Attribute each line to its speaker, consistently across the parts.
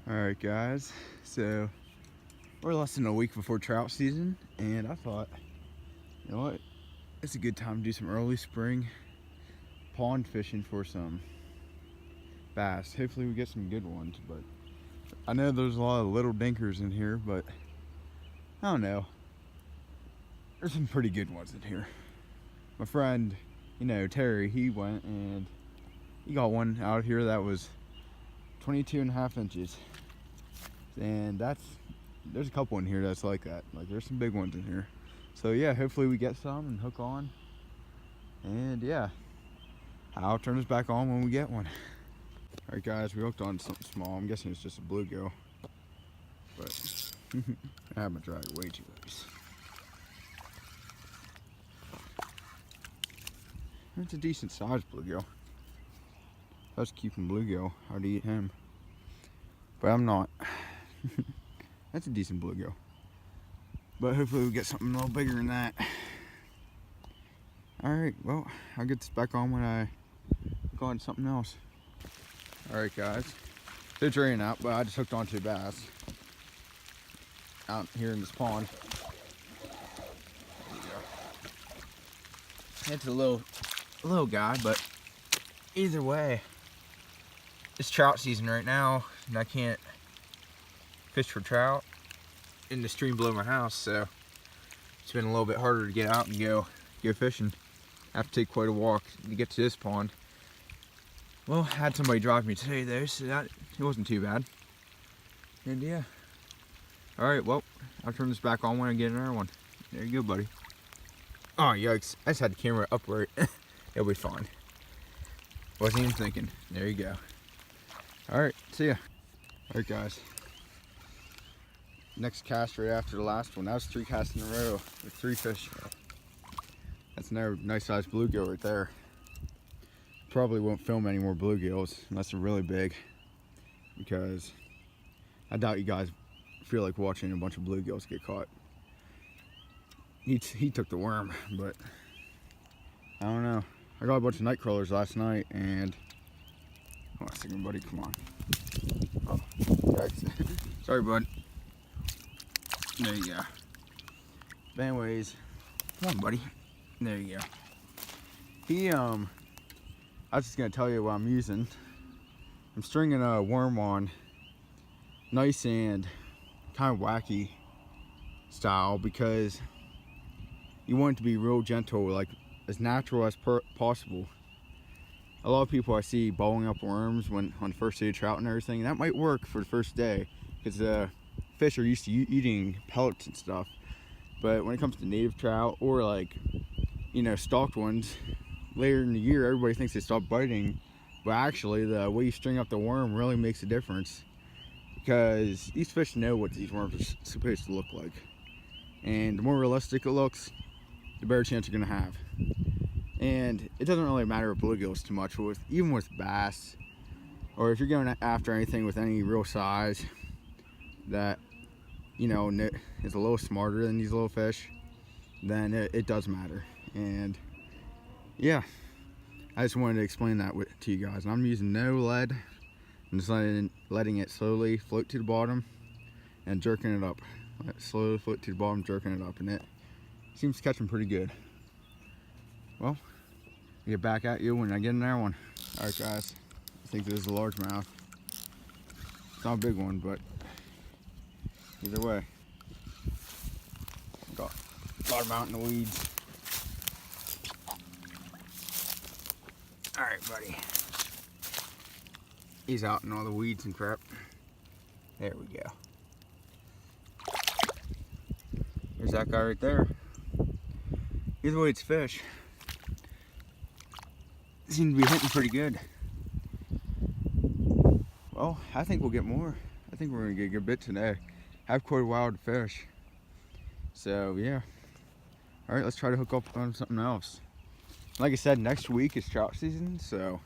Speaker 1: Alright guys, so we're less than a week before trout season, and I thought, you know what, it's a good time to do some early spring pond fishing for some bass. Hopefully we get some good ones, but I know there's a lot of little dinkers in here, but I don't know. There's some pretty good ones in here. My friend, Terry, he went and he got one out of here that was 22.5 inches. And there's a couple in here that's like that. Like there's some big ones in here. So yeah, hopefully we get some and hook on. And yeah, I'll turn this back on when we get one. All right guys, we hooked on something small. I'm guessing it's just a bluegill, but I have my drag way too loose. It's a decent sized bluegill. If I was keeping bluegill, I'd eat him, but I'm not. That's a decent bluegill, but hopefully we get something a little bigger than that. Alright, well, I'll get this back on when I go on something else. Alright guys, it's raining out, but I just hooked onto a bass out here in this pond. It's a little guy, but either way, it's trout season right now, and I can't fish for trout in the stream below my house, so it's been a little bit harder to get out and go fishing. I have to take quite a walk to get to this pond. Well, I had somebody drive me today though, so it wasn't too bad. And yeah. Alright, well, I'll turn this back on when I get another one. There you go, buddy. Oh, yikes. I just had the camera upright. It'll be fine. Wasn't even thinking. There you go. Alright, see ya. Alright guys. Next cast right after the last one. That was 3 casts in a row with 3 fish. That's another nice sized bluegill right there. Probably won't film any more bluegills unless they're really big, because I doubt you guys feel like watching a bunch of bluegills get caught. He took the worm, but I don't know. I got a bunch of night crawlers last night, and hold on a second, buddy. Come on. Oh, yikes. Sorry, bud. There you go. But anyways, come on, buddy. There you go. I was just gonna tell you what I'm using. I'm stringing a worm on, nice and kind of wacky style, because you want it to be real gentle, like as natural as possible. A lot of people I see bowling up worms on the first day of trout and everything, and that might work for the first day because the fish are used to eating pellets and stuff. But when it comes to native trout or like, stalked ones, later in the year everybody thinks they stop biting, but actually the way you string up the worm really makes a difference, because these fish know what these worms are supposed to look like, and the more realistic it looks, the better chance you're gonna have. And it doesn't really matter with bluegills too much, but even with bass, or if you're going after anything with any real size that is a little smarter than these little fish, then it does matter. And yeah, I just wanted to explain that to you guys. And I'm using no lead. I'm just letting it slowly float to the bottom and jerking it up. Let it slowly float to the bottom, jerking it up, and it seems to catch them pretty good. Well, I'll get back at you when I get another one. Alright guys, I think this is a largemouth. It's not a big one, but either way, got a lot of them out in the weeds. Alright, buddy. He's out in all the weeds and crap. There we go. There's that guy right there. Either way, it's fish. Seem to be hitting pretty good. Well, I think we'll get more. I think we're gonna get a good bit today. I have quite a while to fish. So yeah. Alright, let's try to hook up on something else. Like I said, next week is trout season, so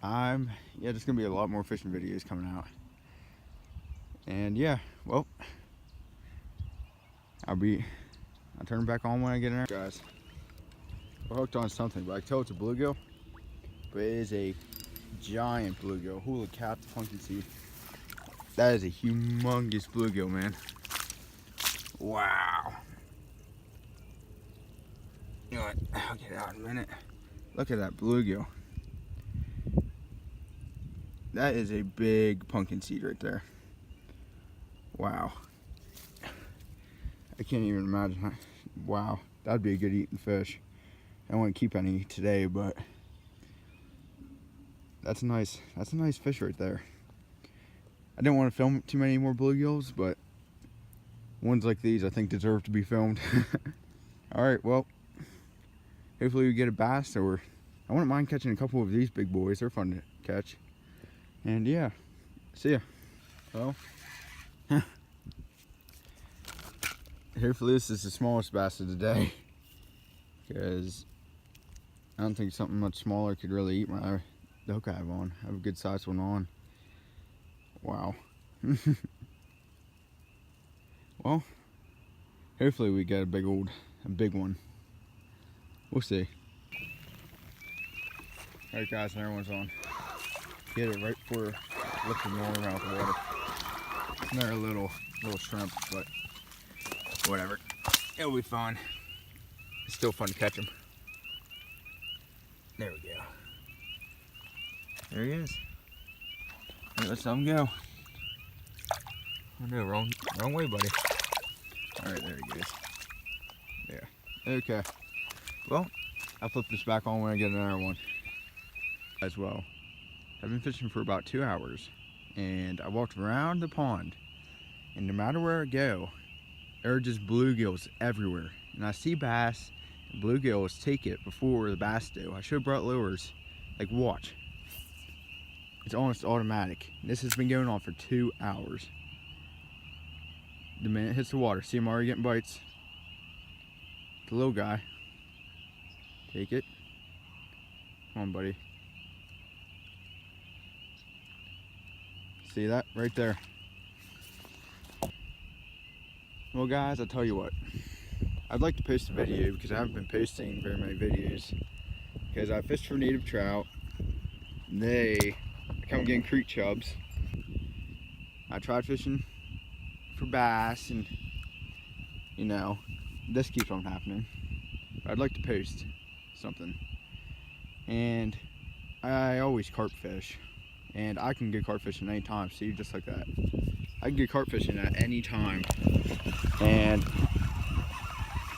Speaker 1: there's gonna be a lot more fishing videos coming out. And yeah, well, I'll turn back on when I get in there. Guys, we're hooked on something, but I can tell it's a bluegill, but it is a giant bluegill. Holy cat, the funky sea. That is a humongous bluegill, man. Wow. You know what? I'll get it out in a minute. Look at that bluegill. That is a big pumpkin seed right there. Wow. I can't even imagine. Wow. That'd be a good eating fish. I don't want to keep any today, but that's a nice fish right there. I didn't want to film too many more bluegills, but ones like these I think deserve to be filmed. Alright, well, hopefully we get a bass, or I wouldn't mind catching a couple of these big boys. They're fun to catch. And yeah, see ya. Well, hopefully this is the smallest bass of the day, because I don't think something much smaller could really eat the hook I have on. I have a good sized one on. Wow. Well, hopefully we get a big one. We'll see. Alright guys, another one's on. Get it right before lifting the arm out of the water. It's another little shrimp, but whatever. It'll be fine. It's still fun to catch them. There we go. There he is. Alright, let's let him go. Oh no, wrong way, buddy. Alright, there he goes. Yeah. Okay. Well, I'll flip this back on when I get another one. As well. I've been fishing for about 2 hours, and I walked around the pond, and no matter where I go, there are just bluegills everywhere. And I see bass, and bluegills take it before the bass do. I should have brought lures. Like, watch. It's almost automatic. This has been going on for 2 hours. The minute it hits the water, see him already getting bites. The little guy. Take it. Come on, buddy. See that right there? Well guys, I'll tell you what. I'd like to post a video, because I haven't been posting very many videos. Because I fished for native trout. I come getting creek chubs. I tried fishing for bass, and you know, this keeps on happening. But I'd like to post something. And I always carp fish. And I can get carp fishing any time. See, just like that. I can get carp fishing at any time. And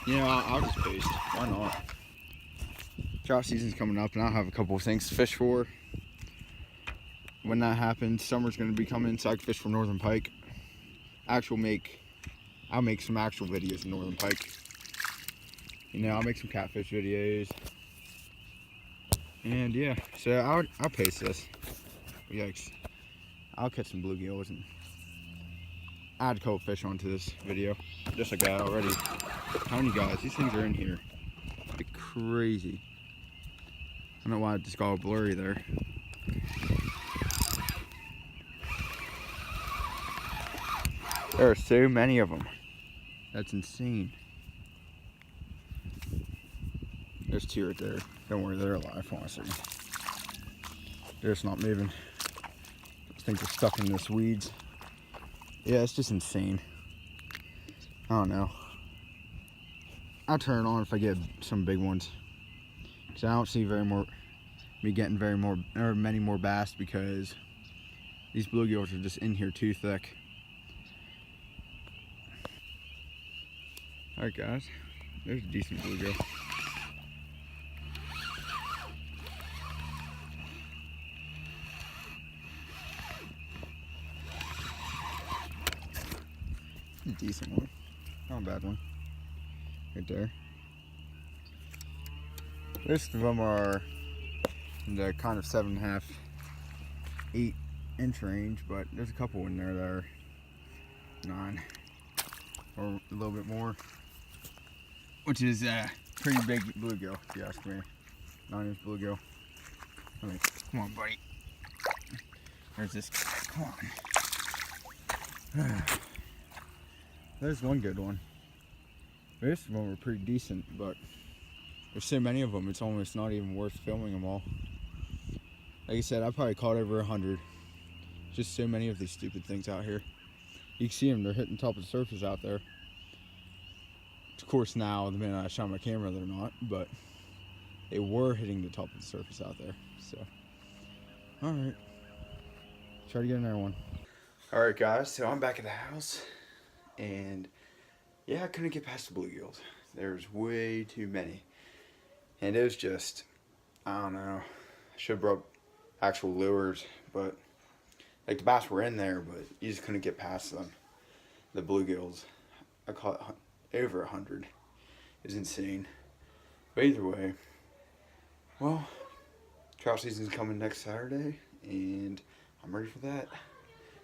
Speaker 1: you know, I'll just post. Why not? Trout season's coming up, and I'll have a couple of things to fish for. When that happens, summer's going to be coming, so I can fish for northern pike. I'll make some actual videos of northern pike. You know, I'll make some catfish videos. And yeah, so I'll post this. Yikes. I'll catch some bluegills and add a couple fish onto this video. Just like that already. How many guys? These things are in here. Like crazy. I don't know why it just got all blurry there. There are so many of them. That's insane. There's 2 right there. Don't worry, they're alive. Honestly, they're just not moving. I think they're stuck in this weeds. Yeah, it's just insane. I don't know. I'll turn it on if I get some big ones. Cause I don't see me getting many more bass, because these bluegills are just in here too thick. Alright guys, there's a decent bluegill. A decent one, not a bad one. Right there. Most of them are in the kind of 7.5, 8 inch range, but there's a couple in there that are 9 or a little bit more, which is a pretty big bluegill, if you ask me. 9-inch bluegill. Come on, buddy. There's this guy. Come on. There's one good one. Most of them were pretty decent, but there's so many of them, it's almost not even worth filming them all. Like I said, I probably caught over 100. Just so many of these stupid things out here. You can see them, they're hitting the top of the surface out there. Of course now, the minute I shot my camera, they're not, but they were hitting the top of the surface out there. So, alright. Try to get another one. Alright guys, so I'm back at the house, and yeah, I couldn't get past the bluegills. There's way too many. And it was just, I don't know, I should have brought actual lures, but like the bass were in there, but you just couldn't get past them. The bluegills, I caught over 100. It was insane. But either way, well, trout season's coming next Saturday, and I'm ready for that.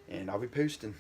Speaker 1: And I'll be posting.